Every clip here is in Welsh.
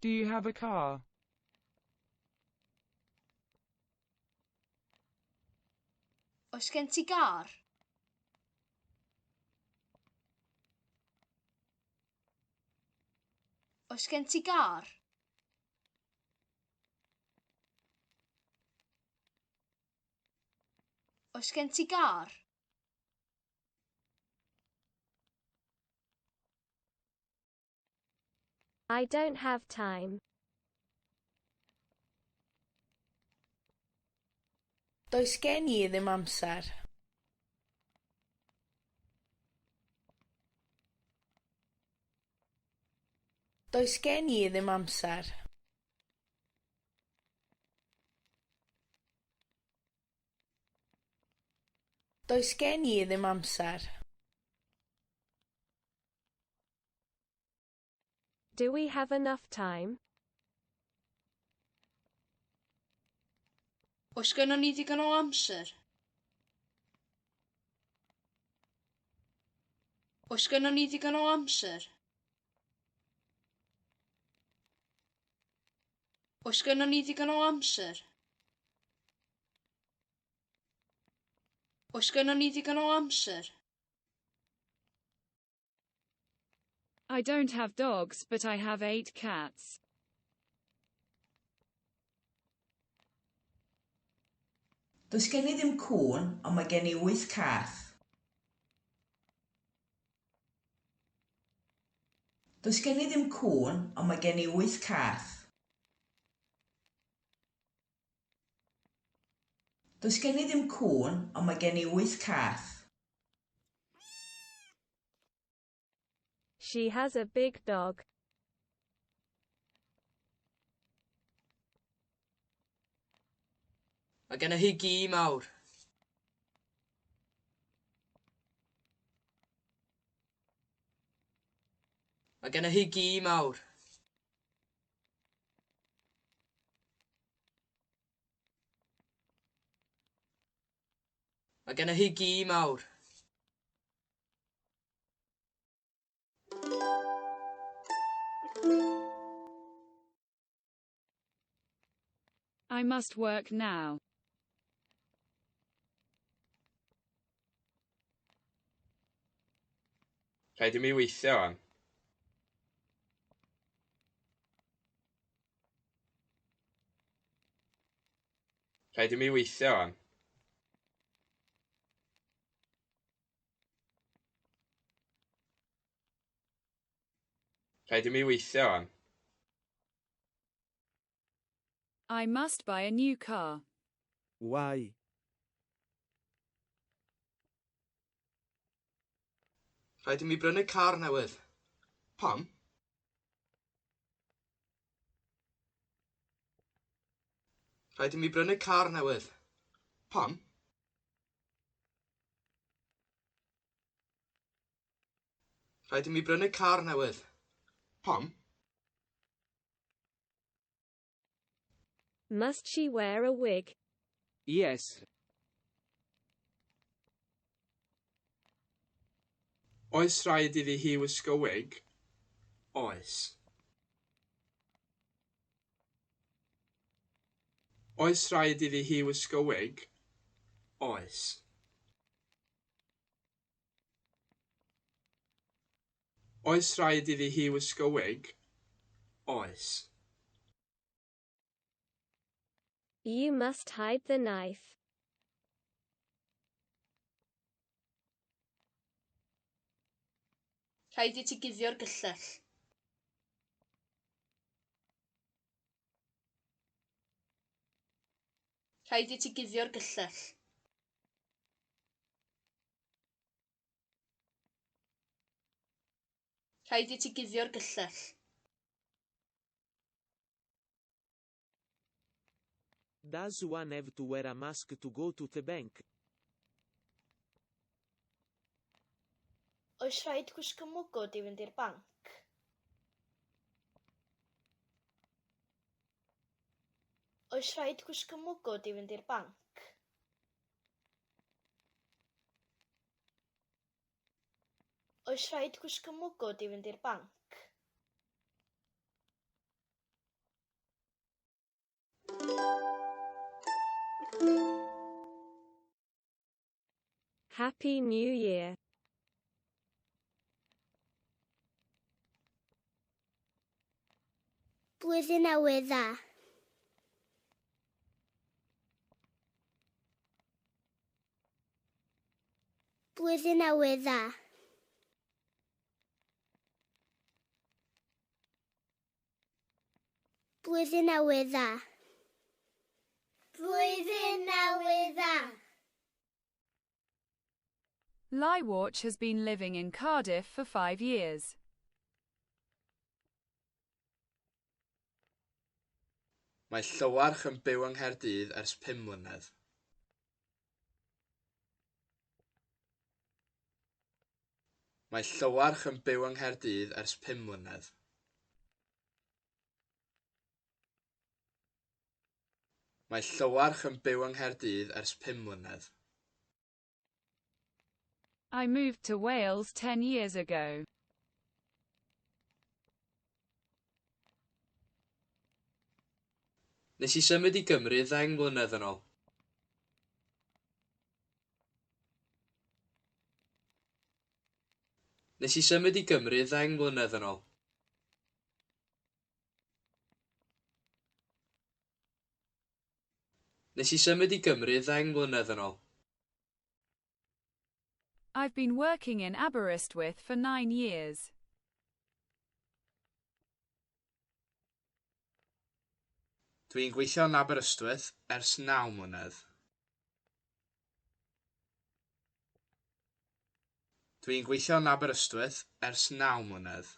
Do you have a car? Oes gen ti gar? Oes gen ti gar? Oes gen ti gar? I don't have time. Does gen i ddim amser. Does gen i ddim amser. Does gen i ddim amser. Do we have enough time? Oes gennon ni digon o amser? Oes gennon ni digon o amser? Oes gennon ni digon o amser? Oes gennon ni digon o amser? I don't have dogs, but I have 8 cats. Does gen i ddim cŵn, ond mae gen i 8 cath. Does gen i ddim cŵn, ond mae gen i 8 cath. Does gen i ddim cŵn, ond mae gen i 8 cath. She has a big dog. Mae gennych chi gi mawr. Mae gennych chi gi mawr. Mae gennych chi gi mawr. I must work now. Rhaid i mi weithio wan. Rhaid i mi weithio wan. Rhaid i mi weithio wan. I must buy a new car. Why? Rhaid i mi brynu car newydd. Pam? Rhaid i mi brynu car newydd. Pam? Rhaid i mi brynu car newydd. Pam? Must she wear a wig? Yes. Oes rhaid iddi hi wisgo wig? Oes. Oes rhaid iddi hi wisgo wig? Oes. Oes rhaid iddi hi wisgo wig? Oes. You must hide the knife. Rhaid i ti guddio'r gyllell. Rhaid i ti guddio'r gyllell. Rhaid i ti guddio'r gyllell. Does one have to wear a mask to go to the bank? Oes rhaid gwisgo mwgwd i fynd i'r banc? Oes rhaid gwisgo mwgwd i fynd i'r banc? Oes rhaid gwisgo mwgwd i fynd i'r banc? Happy New Year. Blwyddyn Newydd Dda. Blwyddyn Newydd Dda. Blwyddyn Newydd Dda. Blwyddyn Newydd Dda. Lywatch has been living in Cardiff for 5 years. Mae Llywarch yn byw yng Nghaerdydd ers 5 mlynedd. Mae Llywarch yn byw yng Nghaerdydd ers 5 mlynedd. Mae Llywarch yn byw yng Nghaerdydd ers 5 mlynedd. I moved to Wales 10 years ago. Nes I symud I Gymru 10 mlynedd yn ôl. Nes I symud I Gymru 10 mlynedd yn ôl. Nes I symud I Gymru 10 mlynedd yn ôl. I've been working in Aberystwyth for 9 years. Dwi'n gweithio yn Aberystwyth ers 9 mlynedd. Dwi'n gweithio yn Aberystwyth ers 9 mlynedd.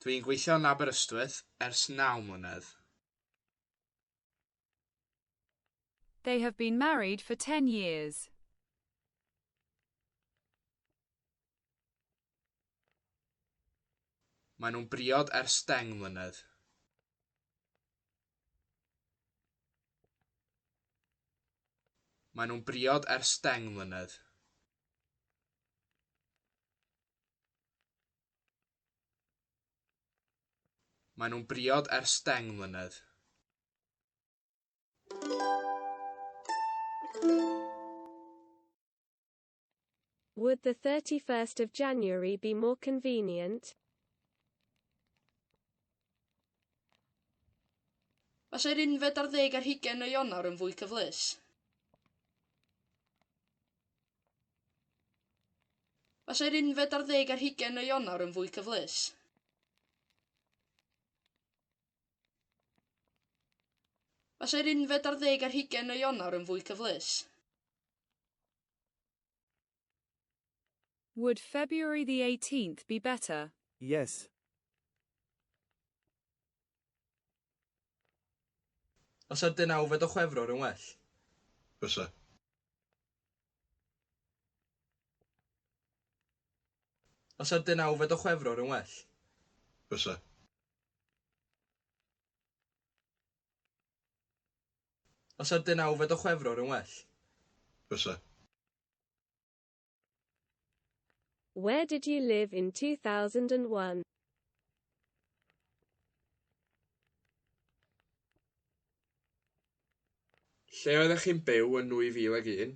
Dwi'n gweithio yn Aberystwyth ers 9 mlynedd. They have been married for 10 years. Maen nhw'n briod ers 10 mlynedd. Maen nhw'n briod ers 10 mlynedd. Maen nhw'n briod ers 10 mlynedd. Would the 31st of January be more convenient? Fasai'r 11 ar 20 o Ionawr yn fwy cyflys? Fasai'r 11 ar 20 o Ionawr yn fwy cyflys? Fasai'r 11 ar 20 o Ionawr yn fwy cyflys? Would February the 18th be better? Yes. Os ydy 9 o Chwefror yn well? Fysa. Os ydy 9 o Chwefror yn well? Fysa. Os ydy 9 o Chwefror yn well? Fysa. Where did you live in 2001? Lle oeddech chi'n byw yn 2001?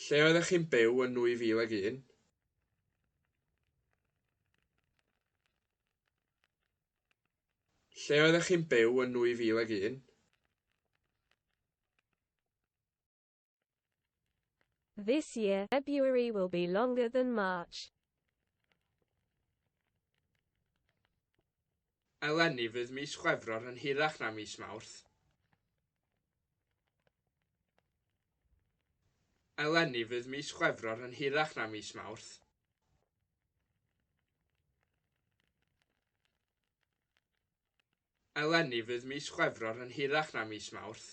Lle oeddech chi'n byw yn 2001? Lle oeddech chi'n byw yn 2001? This year, February will be longer than March. Eleni fydd mis Chwefror yn hirach na mis Mawrth. Eleni fydd mis Chwefror yn hirach na mis Mawrth. Eleni fydd mis Chwefror yn hirach na mis Mawrth.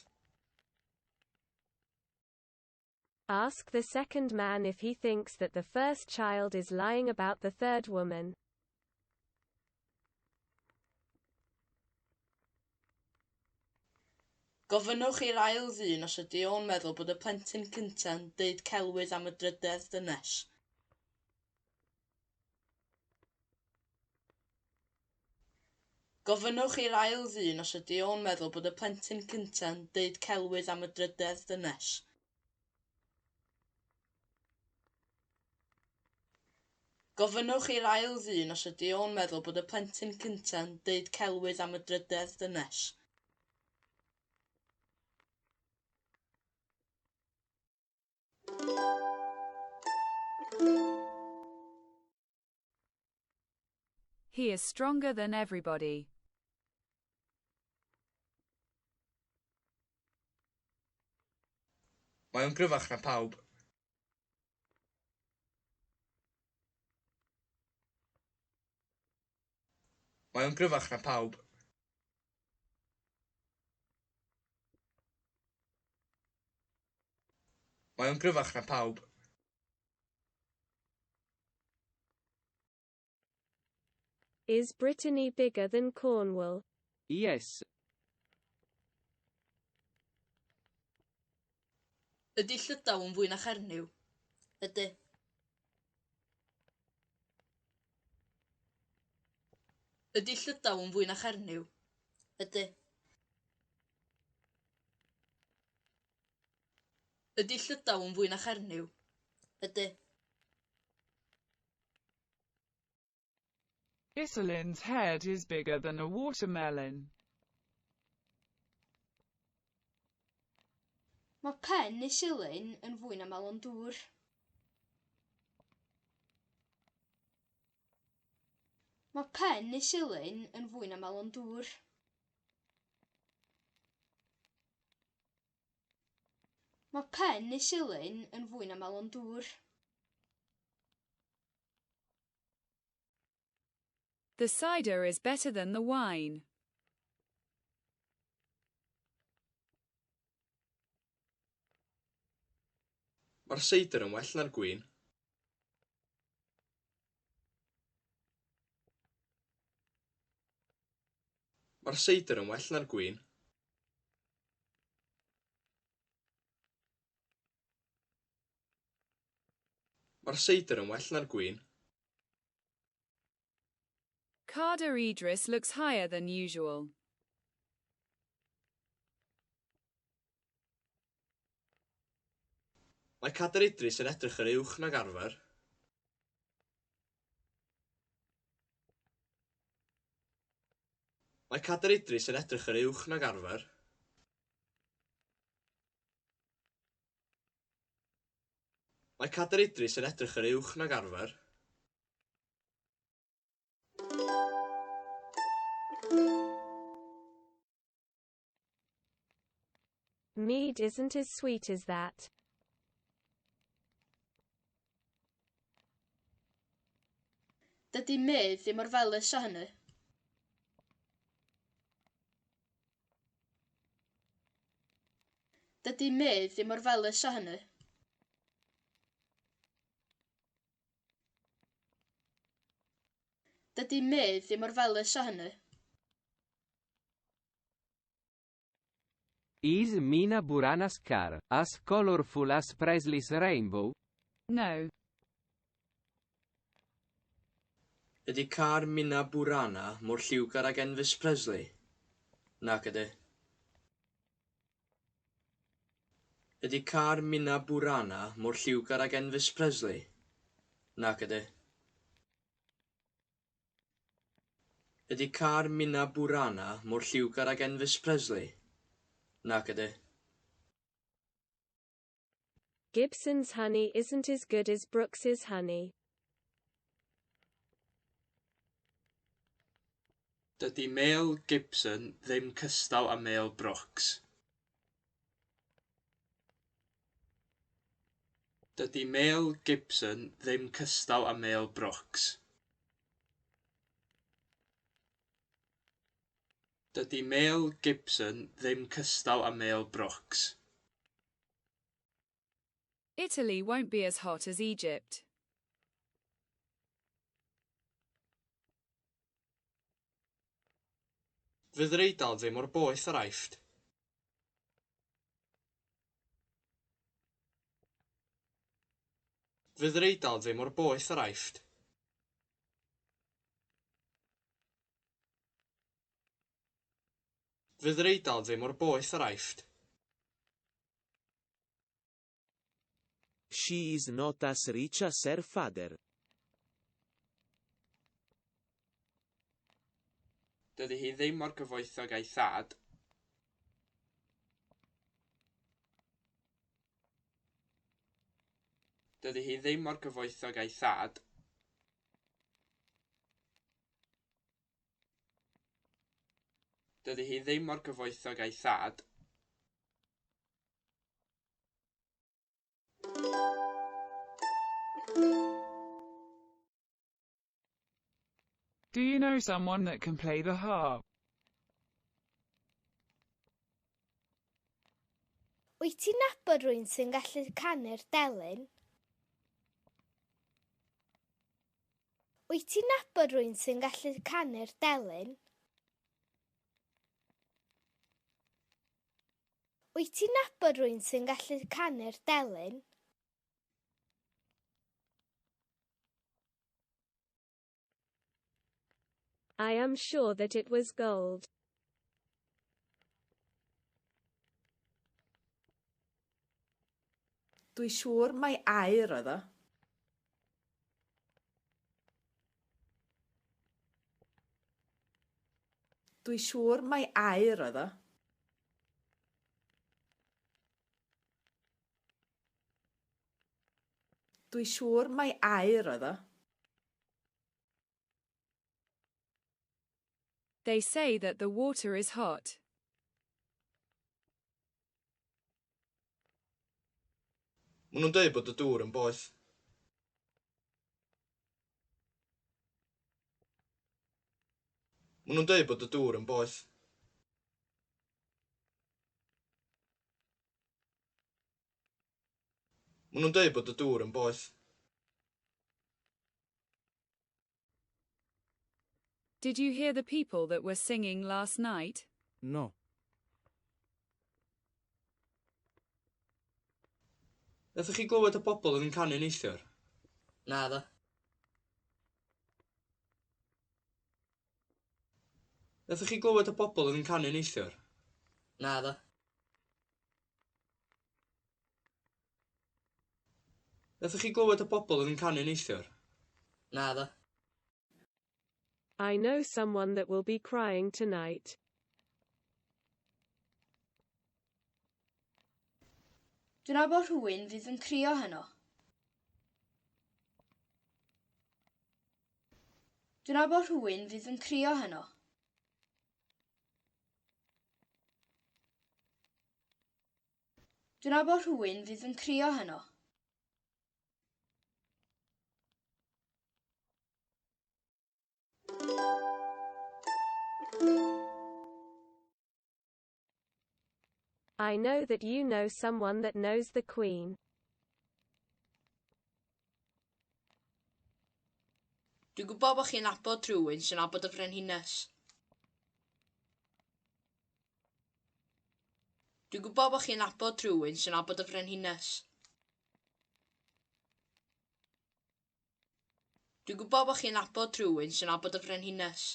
Ask the second man if he thinks that the first child is lying about the third woman. Gofynnwch i'r ail ddyn os ydy o'n meddwl bod y plentyn cynta'n deud celwydd am y drydedd dynes. Gofynnwch i'r ail ddyn os ydy o'n meddwl bod y plentyn cynta'n deud celwydd am y drydedd dynes. Gofynnwch i'r ail ddyn os ydy o'n meddwl bod y plentyn cynta'n deud celwydd am y drydedd dynes. He is stronger than everybody. Mae o'n gryfach na pawb. Mae o'n gryfach na pawb. Mae o'n gryfach na pawb. Is Brittany bigger than Cornwall? Yes. Ydy Llydaw yn fwy na Chernyw? Ydy. Ydy Llydaw yn fwy na Chernyw? Ydy. Ydy Llydaw yn fwy na Chernyw? Ydy. Iselyn's head is bigger than a watermelon. Mae pen Iselyn yn fwy na melon dŵr. Mae pen Iselyn yn fwy na melon dŵr. Mae pen Iselyn yn fwy na melon dŵr. The cider is better than the wine. Mae'r seidr yn well na'r gwin. Mae'r seidr yn well na'r gwin. Mae'r seidr yn well na'r gwin. Carder Idris looks higher than usual. Mae Cader Idris yn edrych yr uwch nag arfer. Mae Cader Idris yn edrych yr uwch nag arfer. Mae Cader Idris yn edrych yr uwch nag arfer. Mead isn't as sweet as that. Dydy medd ddim mor felys â hynny. Dydy medd ddim mor felys â hynny. Dydy medd ddim mor felys â hynny. Is Mina Burana's car as colorful as Presley's rainbow? No. Ydy car Mina Burana mor lliwgar ag Elvis Presley? Nac ydy. Ydy car Mina Burana mor lliwgar ag Elvis Presley? Nac ydy. Ydy car Mina Burana mor lliwgar ag Elvis Presley? Nac ydy. Gibson's honey isn't as good as Brooks's honey. Dydy Mel Gibson ddim cystaw â Mel Brooks. Dydy Mel Gibson ddim cystaw â Mel Brooks. Dydy Mel Gibson ddim cystaw â Mel Brooks. Italy won't be as hot as Egypt. Fydd yr Eidal ddim mor boeth ar Aifft. Fydd yr Eidal ddim mor boeth ar Aifft. Fydd yr Eidal ddim mor boeth ar aifft. She is not as rich as her father. Dydy hi ddim mor gyfoethog a'i thad. Dydy hi ddim mor gyfoethog a'i thad. Dydy hi ddim mor gyfoethog a'i thad. Do you know someone that can play the harp? Wyt ti'n nabod rhywun sy'n gallu canu'r delyn? Wyt ti'n nabod rhywun sy'n gallu canu'r delyn? Wyt ti'n nabod rhywun sy'n gallu canu'r delyn? I am sure that it was gold. Dwi siŵr mai aur oedd o. Dwi siŵr mai aur oedd o. Dwi siŵr mai aur oedd o. They say that the water is hot. Maen nhw'n dweud bod y dŵr yn boeth. Maen nhw'n dweud bod y dŵr yn boeth. Maen nhw'n dweud bod y dŵr yn boeth. Did you hear the people that were singing last night? No. Ydych chi glywed y bobl yn canu neithiwr? Na dda. Ydych chi glywed y bobl yn canu neithiwr? Na dda. Ydych chi glywed y bobl yn canu neithiwr? Na dda. I know someone that will be crying tonight. Dwi'n nabod rhywun fydd yn crio heno. Dwi'n nabod rhywun fydd yn crio heno. Dwi'n nabod rhywun fydd yn crio heno. I know that you know someone that knows the Queen. Dwi'n gwybod bod chi'n nabod rhywun sy'n nabod y frenhines. Dwi'n gwybod bod chi'n nabod rhywun sy'n nabod y frenhines. Dwi'n gwybod bod chi'n nabod rhywun sy'n nabod y frenhines.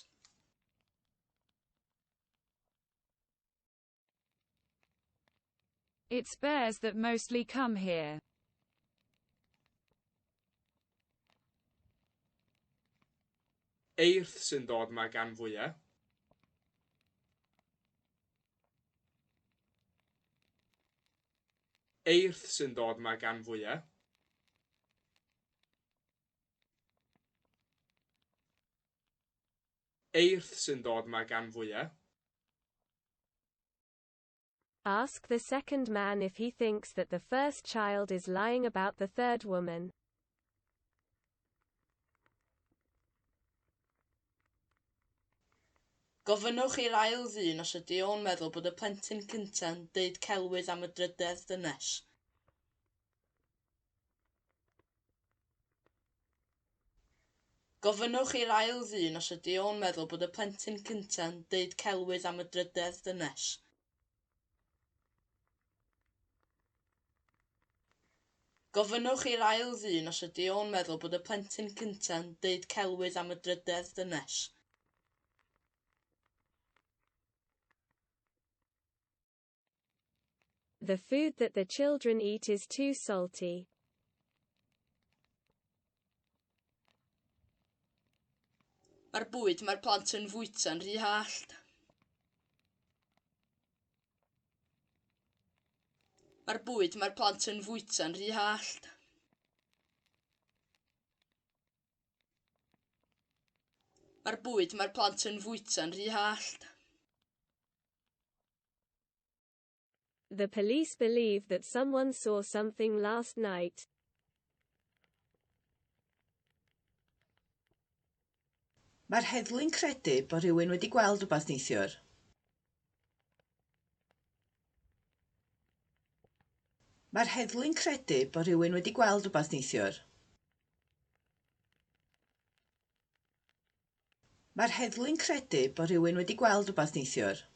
It's bears that mostly come here. Eirth sy'n dod ma gan fwyaf. Eirth sy'n dod ma gan fwyaf. Eirth sy'n dod ma gan fwyaf. Ask the second man if he thinks that the first child is lying about the third woman. Gofynnwch i'r ail ddyn os ydy o'n meddwl bod y plentyn cynta'n deud celwydd am y drydedd dynes. Gofynnwch i'r ail ddyn os ydy o'n meddwl bod y plentyn cynta'n deud celwydd am y drydedd dynes. Gofynnwch i'r ail ddyn os ydy o'n meddwl bod y plentyn cynta'n deud celwydd am y drydedd dynes. The food that the children eat is too salty. Mae'r bwyd mae'r plant yn fwyta'n rhy hallt. Mae'r bwyd mae'r plant yn fwyta'n rhy hallt. Mae'r bwyd mae'r plant yn fwyta'n rhy hallt. The police believe that someone saw something last night. Mae'r heddlu'n credu bod rhywun wedi gweld rhywbeth neithiwr. Mae'r heddlu'n credu bod rhywun wedi gweld rhywbeth neithiwr. Mae'r heddlu'n credu bod rhywun wedi gweld rhywbeth neithiwr.